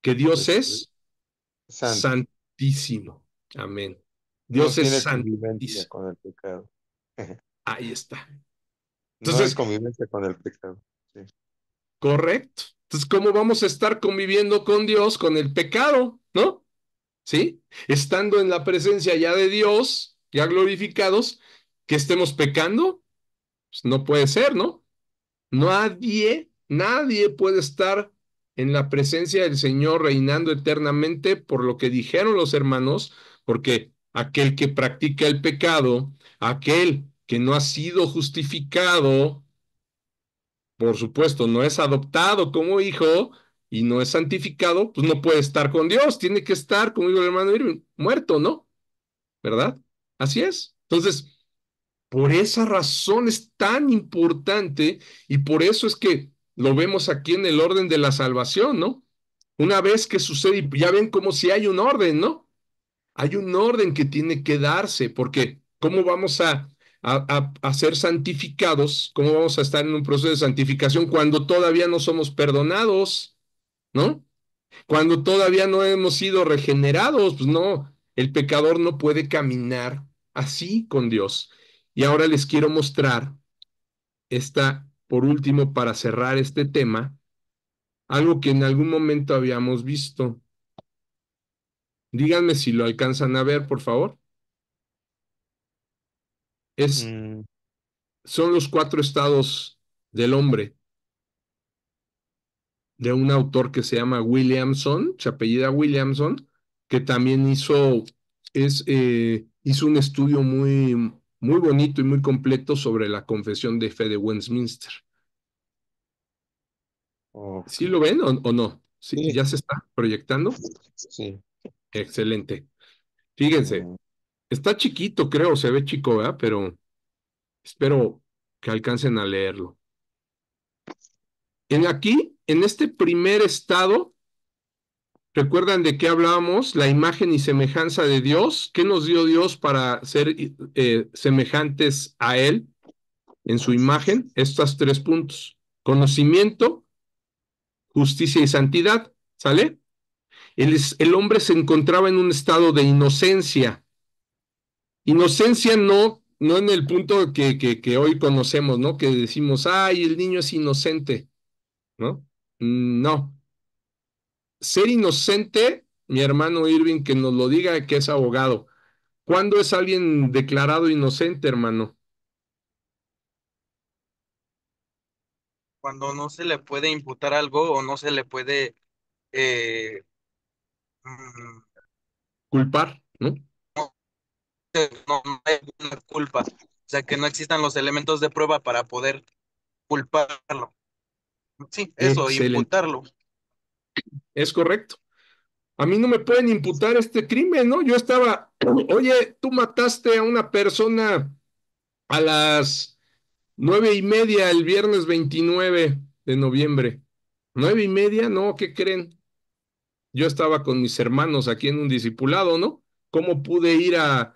S1: que Dios
S4: Es
S1: es
S4: santo.
S1: santísimo. Amén.
S4: No
S1: Dios es
S4: tiene convivencia
S1: santísimo.
S4: con el pecado.
S1: Ahí está.
S4: No hay
S1: Entonces,
S4: convivencia con el pecado. Sí.
S1: correcto. Entonces, ¿cómo vamos a estar conviviendo con Dios, con el pecado? ¿No? ¿Sí? Estando en la presencia ya de Dios, ya glorificados, que estemos pecando, pues no puede ser, ¿no? Nadie puede estar en la presencia del Señor reinando eternamente por lo que dijeron los hermanos, porque aquel que practica el pecado, aquel que no ha sido justificado, por supuesto, no es adoptado como hijo y no es santificado, pues no puede estar con Dios, tiene que estar, como dijo el hermano Irving, muerto, ¿no? ¿Verdad? Así es. Entonces, por esa razón es tan importante y por eso es que lo vemos aquí en el orden de la salvación, ¿no? Una vez que sucede, y ya ven como si hay un orden, ¿no? Hay un orden que tiene que darse, porque ¿cómo vamos a ser santificados? ¿Cómo vamos a estar en un proceso de santificación cuando todavía no somos perdonados, ¿no? Cuando todavía no hemos sido regenerados, pues no, el pecador no puede caminar así con Dios. Y ahora les quiero mostrar por último, para cerrar este tema, algo que en algún momento habíamos visto. Díganme si lo alcanzan a ver, por favor. Es,
S4: Mm,
S1: son los cuatro estados del hombre, de un autor que se llama Williamson, se apellida Williamson, que también hizo un estudio muy, muy bonito y muy completo sobre la Confesión de Fe de Westminster.
S4: ok.
S1: ¿Sí lo ven o no? ¿Sí?
S4: Sí,
S1: ¿Ya se está proyectando?
S4: sí.
S1: Excelente. Fíjense,
S4: Mm,
S1: está chiquito, creo, se ve chico, ¿verdad? Pero espero que alcancen a leerlo. En este primer estado, ¿recuerdan de qué hablábamos? La imagen y semejanza de Dios. ¿Qué nos dio Dios para ser semejantes a Él en su imagen? Estos tres puntos. Conocimiento, justicia y santidad. ¿Sale? El hombre se encontraba en un estado de inocencia. Inocencia no en el punto que hoy conocemos, ¿no? Que decimos, ay, el niño es inocente, ¿no? No. Ser inocente, mi hermano Irving, que nos lo diga que es abogado. ¿Cuándo es alguien declarado inocente, hermano?
S6: Cuando no se le puede imputar algo o no se le puede eh, mm,
S1: Culpar, ¿no?
S6: no hay una culpa. O sea, que no existan los elementos de prueba para poder culparlo. Sí, eso,
S1: Excelente.
S6: imputarlo.
S1: Es correcto. A mí no me pueden imputar este crimen, ¿no? Yo estaba, oye, tú mataste a una persona a las 9:30 el viernes 29 de noviembre. 9:30, no, ¿qué creen? Yo estaba con mis hermanos aquí en un discipulado, ¿no? ¿Cómo pude ir a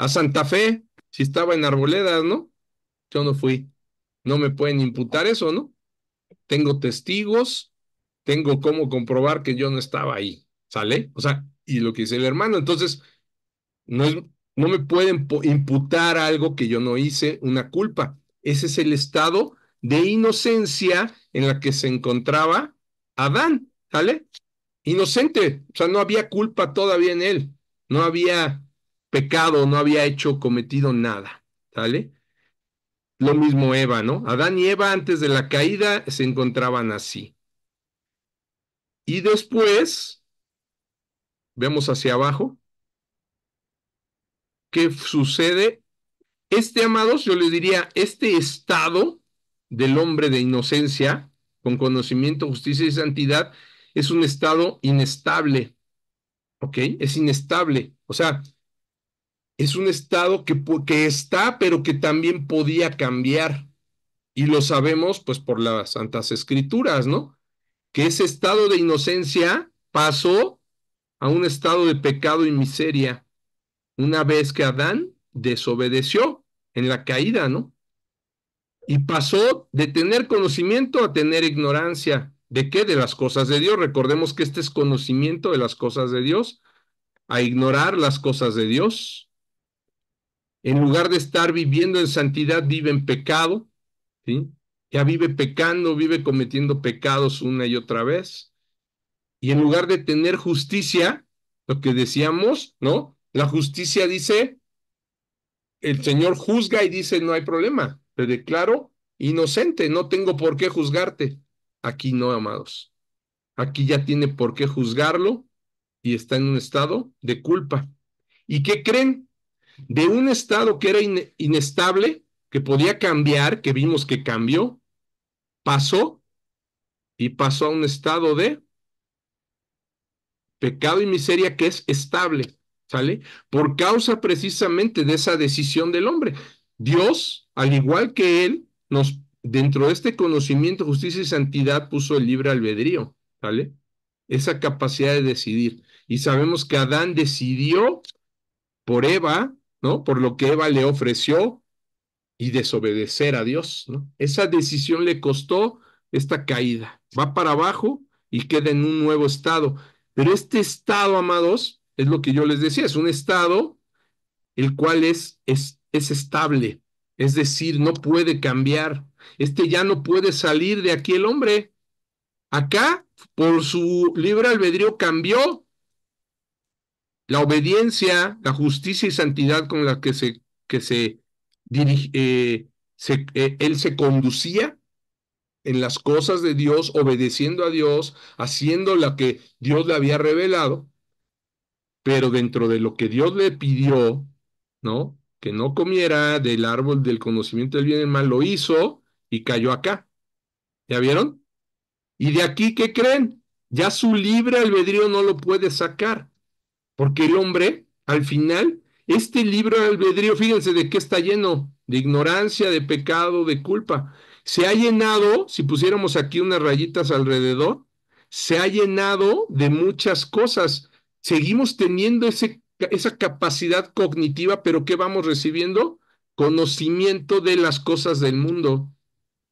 S1: Santa Fe si estaba en Arboledas, ¿no? Yo no fui. No me pueden imputar eso, ¿no? Tengo testigos, tengo cómo comprobar que yo no estaba ahí, ¿sale? O sea, y lo que dice el hermano, entonces, no es, no me pueden imputar algo que yo no hice, una culpa. Ese es el estado de inocencia en la que se encontraba Adán, ¿sale? Inocente, o sea, no había culpa todavía en él, no había pecado, no había cometido nada, ¿sale? Lo mismo Eva, ¿no? Adán y Eva antes de la caída se encontraban así. Y después, vemos hacia abajo, ¿qué sucede? Amados, yo les diría, este estado del hombre de inocencia, con conocimiento, justicia y santidad, es un estado inestable, ¿ok? Es inestable, o sea, es un estado que está, pero que también podía cambiar. Y lo sabemos, pues, por las Santas Escrituras, ¿no? Que ese estado de inocencia pasó a un estado de pecado y miseria una vez que Adán desobedeció en la caída, ¿no? Y pasó de tener conocimiento a tener ignorancia. ¿De qué? De las cosas de Dios. Recordemos que este es conocimiento de las cosas de Dios, a ignorar las cosas de Dios. En lugar de estar viviendo en santidad, vive en pecado, ¿sí? Ya vive pecando, vive cometiendo pecados una y otra vez. Y en lugar de tener justicia, lo que decíamos, ¿no? La justicia dice, el Señor juzga y dice, no hay problema, te declaro inocente, no tengo por qué juzgarte. Aquí no, amados. Aquí ya tiene por qué juzgarlo y está en un estado de culpa. ¿Y qué creen? De un estado que era inestable, que podía cambiar, que vimos que cambió, pasó y pasó a un estado de pecado y miseria que es estable, ¿sale? Por causa precisamente de esa decisión del hombre. Dios, al igual que él, dentro de este conocimiento, justicia y santidad, puso el libre albedrío, ¿sale? Esa capacidad de decidir. Y sabemos que Adán decidió por Eva, ¿no? Por lo que Eva le ofreció y desobedecer a Dios, ¿no? Esa decisión le costó esta caída. Va para abajo y queda en un nuevo estado. Pero este estado, amados, es lo que yo les decía, es un estado el cual es estable, es decir, no puede cambiar. Ya no puede salir de aquí el hombre. Acá, por su libre albedrío, cambió la obediencia, la justicia y santidad con la que él se conducía en las cosas de Dios, obedeciendo a Dios, haciendo lo que Dios le había revelado, pero dentro de lo que Dios le pidió, ¿no? Que no comiera del árbol del conocimiento del bien y del mal, lo hizo y cayó acá. ¿Ya vieron? Y de aquí, ¿qué creen? Ya su libre albedrío no lo puede sacar. Porque el hombre, al final, este libro de albedrío, fíjense de qué está lleno, de ignorancia, de pecado, de culpa. Se ha llenado, si pusiéramos aquí unas rayitas alrededor, se ha llenado de muchas cosas. Seguimos teniendo esa capacidad cognitiva, pero ¿qué vamos recibiendo? Conocimiento de las cosas del mundo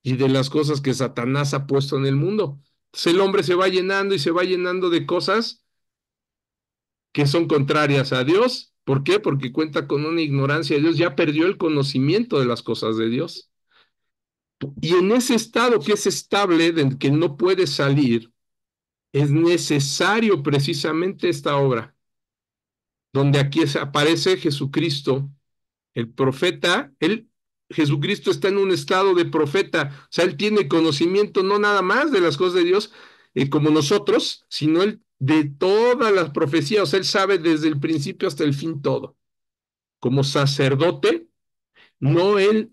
S1: y de las cosas que Satanás ha puesto en el mundo. Entonces el hombre se va llenando y se va llenando de cosas que son contrarias a Dios. ¿Por qué? Porque cuenta con una ignorancia de Dios, ya perdió el conocimiento de las cosas de Dios. Y en ese estado que es estable, del que no puede salir, es necesario precisamente esta obra, donde aquí aparece Jesucristo, el profeta. Jesucristo está en un estado de profeta, o sea, él tiene conocimiento no nada más de las cosas de Dios como nosotros, sino él de todas las profecías, o sea, él sabe desde el principio hasta el fin todo. Como sacerdote, no, él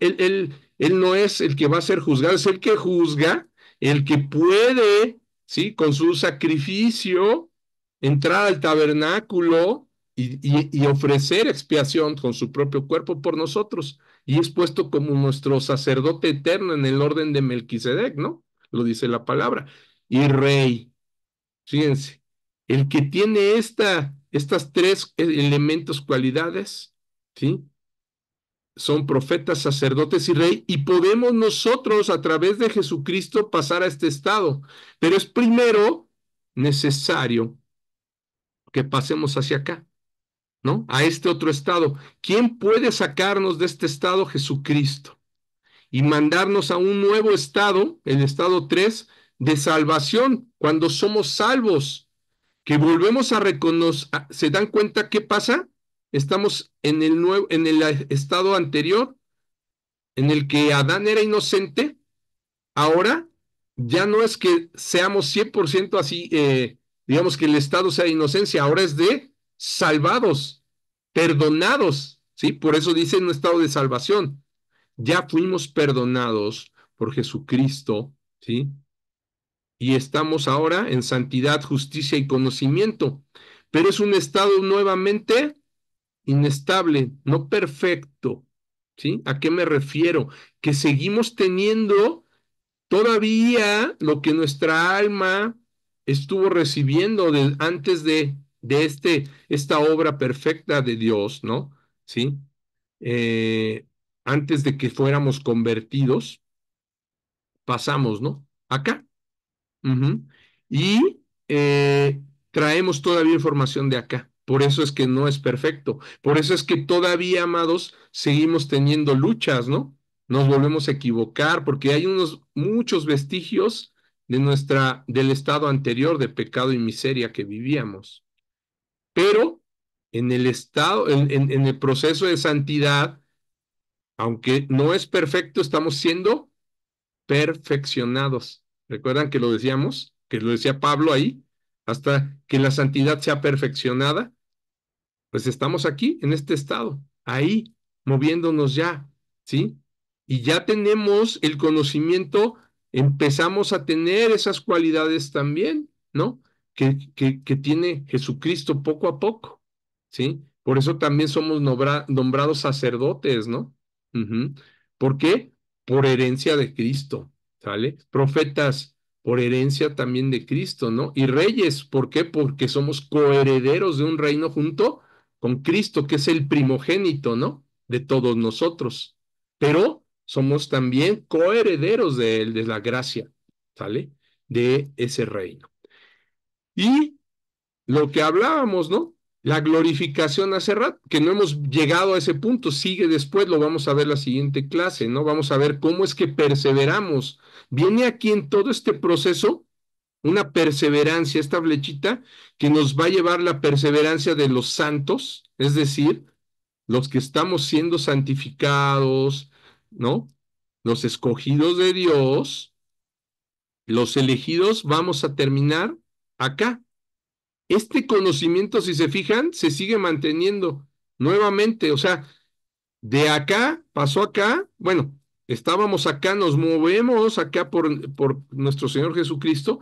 S1: no es el que va a ser juzgado, es el que juzga, el que puede, ¿sí? Con su sacrificio, entrar al tabernáculo y ofrecer expiación con su propio cuerpo por nosotros. Y es puesto como nuestro sacerdote eterno en el orden de Melquisedec, ¿no? Lo dice la palabra. Y rey, fíjense, el que tiene estas tres elementos, cualidades, ¿sí? Son profetas, sacerdotes y rey, y podemos nosotros a través de Jesucristo pasar a este estado. Pero es primero necesario que pasemos hacia acá, ¿no? A este otro estado. ¿Quién puede sacarnos de este estado? Jesucristo. y mandarnos a un nuevo estado, el estado 3 de salvación, cuando somos salvos, que volvemos a reconocer, ¿se dan cuenta qué pasa? Estamos en el nuevo, en el estado anterior, en el que Adán era inocente. Ahora ya no es que seamos 100% así, digamos que el estado sea de inocencia, ahora es de salvados, perdonados, ¿sí? Por eso dice un estado de salvación. Ya fuimos perdonados por Jesucristo, ¿sí? Y estamos ahora en santidad, justicia y conocimiento. Pero es un estado nuevamente inestable, no perfecto, ¿sí? ¿A qué me refiero? Que seguimos teniendo todavía lo que nuestra alma estuvo recibiendo antes esta obra perfecta de Dios, ¿no? ¿Sí? Antes de que fuéramos convertidos, pasamos, ¿no? Acá. Ujú. Y traemos todavía información de acá. Por eso es que no es perfecto. Por eso es que todavía, amados, seguimos teniendo luchas, ¿no? Nos volvemos a equivocar porque hay muchos vestigios del estado anterior de pecado y miseria que vivíamos. Pero en el estado, en el proceso de santidad, aunque no es perfecto, estamos siendo perfeccionados. ¿Recuerdan que lo decíamos? Que lo decía Pablo ahí, hasta que la santidad sea perfeccionada. Pues estamos aquí, en este estado, ahí, moviéndonos ya, ¿sí? Y ya tenemos el conocimiento, empezamos a tener esas cualidades también, ¿no? Que tiene Jesucristo poco a poco, ¿sí? Por eso también somos nombrados sacerdotes, ¿no? Ujú. ¿Por qué? Por herencia de Cristo, ¿sale? Profetas, por herencia también de Cristo, ¿no? Y reyes, ¿por qué? Porque somos coherederos de un reino junto con Cristo, que es el primogénito, ¿no? De todos nosotros. Pero somos también coherederos de él, de la gracia, ¿sale? De ese reino. Y lo que hablábamos, ¿no? La glorificación hace rato, que no hemos llegado a ese punto, sigue después, lo vamos a ver la siguiente clase, ¿no? Vamos a ver cómo es que perseveramos. Viene aquí en todo este proceso una perseverancia, esta flechita, que nos va a llevar la perseverancia de los santos, es decir, los que estamos siendo santificados, ¿no? Los escogidos de Dios, los elegidos, vamos a terminar acá. Este conocimiento, si se fijan, se sigue manteniendo nuevamente, o sea, de acá pasó acá, bueno, estábamos acá, nos movemos acá por nuestro Señor Jesucristo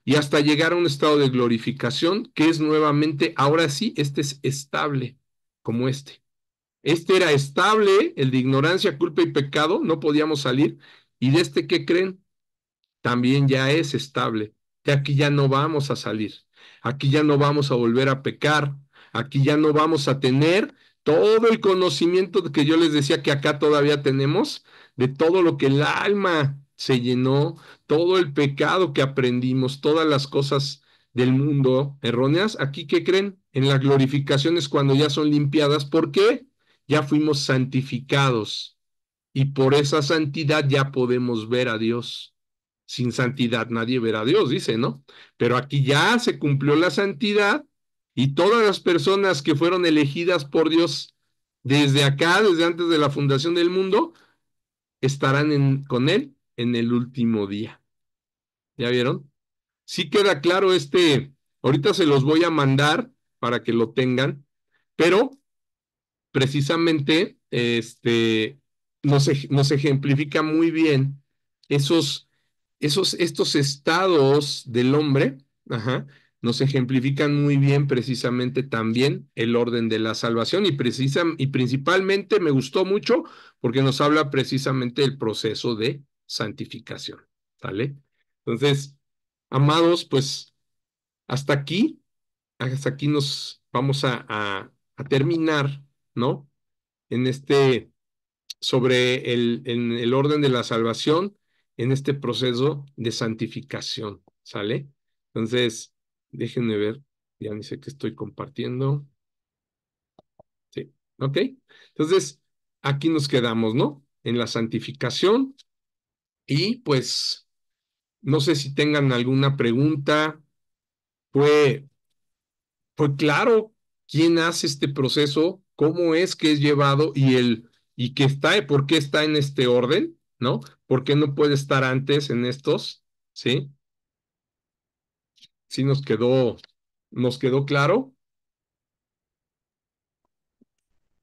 S1: y hasta llegar a un estado de glorificación que es nuevamente, ahora sí, este es estable como este. Este era estable, el de ignorancia, culpa y pecado, no podíamos salir. Y de este, ¿qué creen? También ya es estable. Que aquí ya no vamos a salir. Aquí ya no vamos a volver a pecar. Aquí ya no vamos a tener todo el conocimiento que yo les decía que acá todavía tenemos, de todo lo que el alma se llenó, todo el pecado que aprendimos, todas las cosas del mundo erróneas. Aquí, ¿qué creen? En la glorificación es cuando ya son limpiadas. ¿Por qué? Ya fuimos santificados y por esa santidad ya podemos ver a Dios. Sin santidad nadie verá a Dios, dice, ¿no? Pero aquí ya se cumplió la santidad y todas las personas que fueron elegidas por Dios desde acá, desde antes de la fundación del mundo, estarán con Él en el último día. ¿Ya vieron? Sí queda claro ahorita se los voy a mandar para que lo tengan, pero precisamente nos ejemplifica muy bien estos estados del hombre, ajá, nos ejemplifican muy bien precisamente también el orden de la salvación y principalmente me gustó mucho porque nos habla precisamente del proceso de santificación, ¿vale? Entonces, amados, pues hasta aquí nos vamos a terminar, ¿no? En en el orden de la salvación, en este proceso de santificación, ¿sale? Entonces, déjenme ver, ya ni sé qué estoy compartiendo. Sí, ok. Entonces, aquí nos quedamos, ¿no? en la santificación. Y pues no sé si tengan alguna pregunta. Fue, fue claro quién hace este proceso, cómo es que es llevado y que está, por qué está en este orden, ¿no? ¿Por qué no puede estar antes en estos? ¿Sí? Sí nos quedó claro.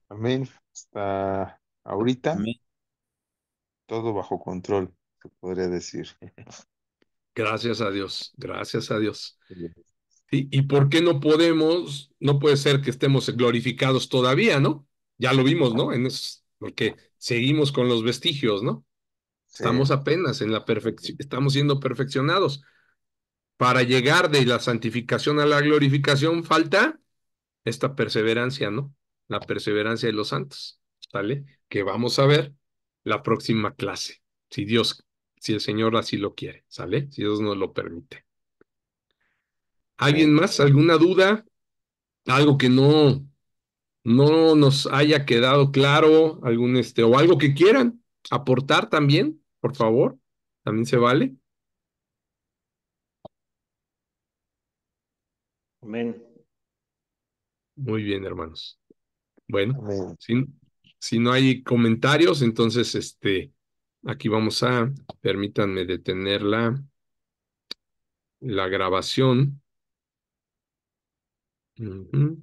S4: Amén. Hasta ahorita,
S2: Amén.
S4: todo bajo control, se podría decir.
S1: Gracias a Dios, gracias a Dios. ¿Y por qué no podemos? No puede ser que estemos glorificados todavía, ¿no? Ya lo vimos, ¿no? Porque seguimos con los vestigios, ¿no?
S4: Sí,
S1: Estamos apenas en la perfección, estamos siendo perfeccionados. Para llegar de la santificación a la glorificación falta esta perseverancia, ¿no? La perseverancia de los santos, ¿sale? Que vamos a ver la próxima clase, si el Señor así lo quiere, ¿sale? Si Dios nos lo permite. ¿Alguien
S4: amén.
S1: más? ¿Alguna duda? ¿Algo que no nos haya quedado claro? O algo que quieran aportar también, por favor, también se vale.
S3: Amén.
S1: Muy bien, hermanos. Bueno,
S4: Amén.
S1: si, si no hay comentarios, entonces aquí permítanme detener la grabación. Ujú.